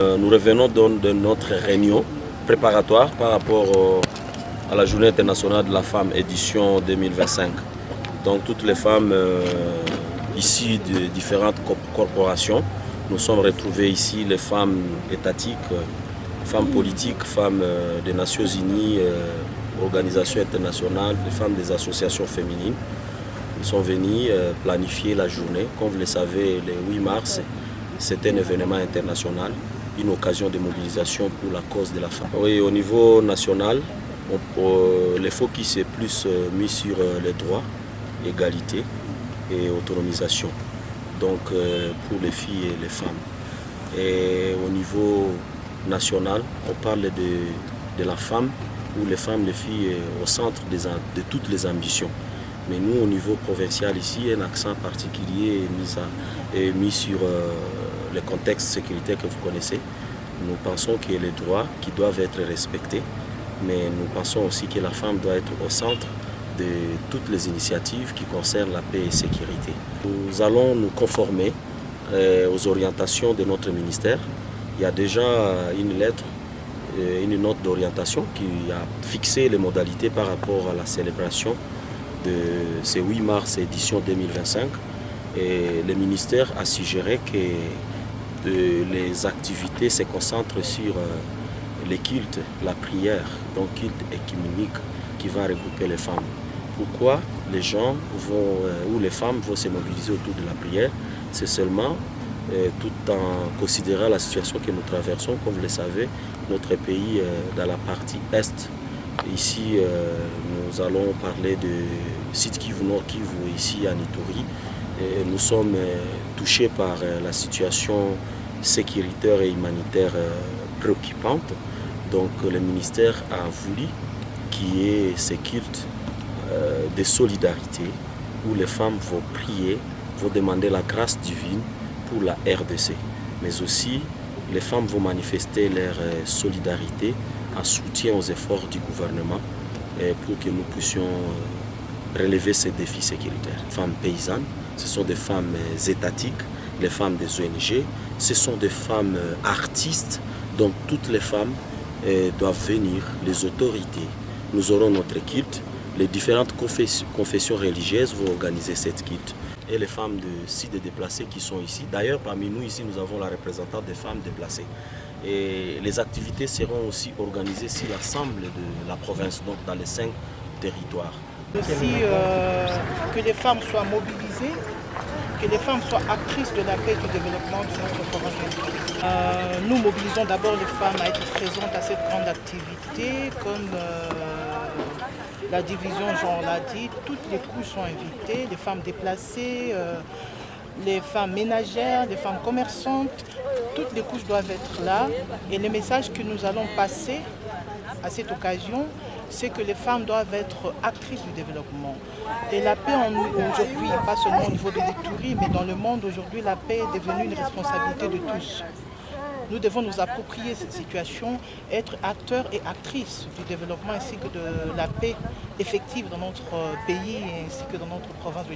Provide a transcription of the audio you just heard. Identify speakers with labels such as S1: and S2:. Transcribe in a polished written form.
S1: Nous revenons de notre réunion préparatoire par rapport à la Journée internationale de la femme édition 2025. Donc toutes les femmes ici de différentes corporations, nous sommes retrouvés ici, les femmes étatiques, femmes politiques, femmes des Nations Unies, organisations internationales, les femmes des associations féminines. Ils sont venus planifier la journée. Comme vous le savez, le 8 mars, c'est un événement international, une occasion de mobilisation pour la cause de la femme. Oui, au niveau national, le focus est plus mis sur les droits, égalité et autonomisation, donc pour les filles et les femmes. Et au niveau national, on parle de la femme, où les femmes, les filles au centre de toutes les ambitions. Mais nous, au niveau provincial ici, un accent particulier est mis sur le contexte sécuritaire que vous connaissez. Nous pensons que les droits qui doivent être respectés, mais nous pensons aussi que la femme doit être au centre de toutes les initiatives qui concernent la paix et la sécurité. Nous allons nous conformer aux orientations de notre ministère. Il y a déjà une lettre, une note d'orientation qui a fixé les modalités par rapport à la célébration de ce 8 mars édition 2025. Et le ministère a suggéré que les activités se concentrent sur les cultes, la prière, donc culte écuménique qui va regrouper les femmes. Pourquoi les gens vont, ou les femmes vont se mobiliser autour de la prière? C'est seulement tout en considérant la situation que nous traversons. Comme vous le savez, notre pays dans la partie est, ici nous allons parler de Sud Kivu, Nord Kivu, ici à Ituri. Nous sommes touchés par la situation sécuritaire et humanitaire préoccupante. Donc le ministère a voulu qu'il y ait ces cultes de solidarité où les femmes vont prier, vont demander la grâce divine pour la RDC. Mais aussi, les femmes vont manifester leur solidarité en soutien aux efforts du gouvernement pour que nous puissions relever ces défis sécuritaires. Les femmes paysannes, ce sont des femmes étatiques, les femmes des ONG, ce sont des femmes artistes. Donc toutes les femmes doivent venir, les autorités. Nous aurons notre culte. Les différentes confessions religieuses vont organiser cette culte. Et les femmes de sites déplacés qui sont ici. D'ailleurs, parmi nous ici, nous avons la représentante des femmes déplacées. Et les activités seront aussi organisées sur l'ensemble de la province, donc dans les 5 territoires.
S2: Aussi que les femmes soient mobilisées, que les femmes soient actrices de la paix et du développement de notre province. Nous mobilisons d'abord les femmes à être présentes à cette grande activité, comme la division, Jean l'a dit, toutes les couches sont invitées, les femmes déplacées, les femmes ménagères, les femmes commerçantes, toutes les couches doivent être là. Et le message que nous allons passer à cette occasion, c'est que les femmes doivent être actrices du développement. Et la paix aujourd'hui, pas seulement au niveau de l'Ituri, mais dans le monde aujourd'hui, la paix est devenue une responsabilité de tous. Nous devons nous approprier cette situation, être acteurs et actrices du développement ainsi que de la paix effective dans notre pays ainsi que dans notre province.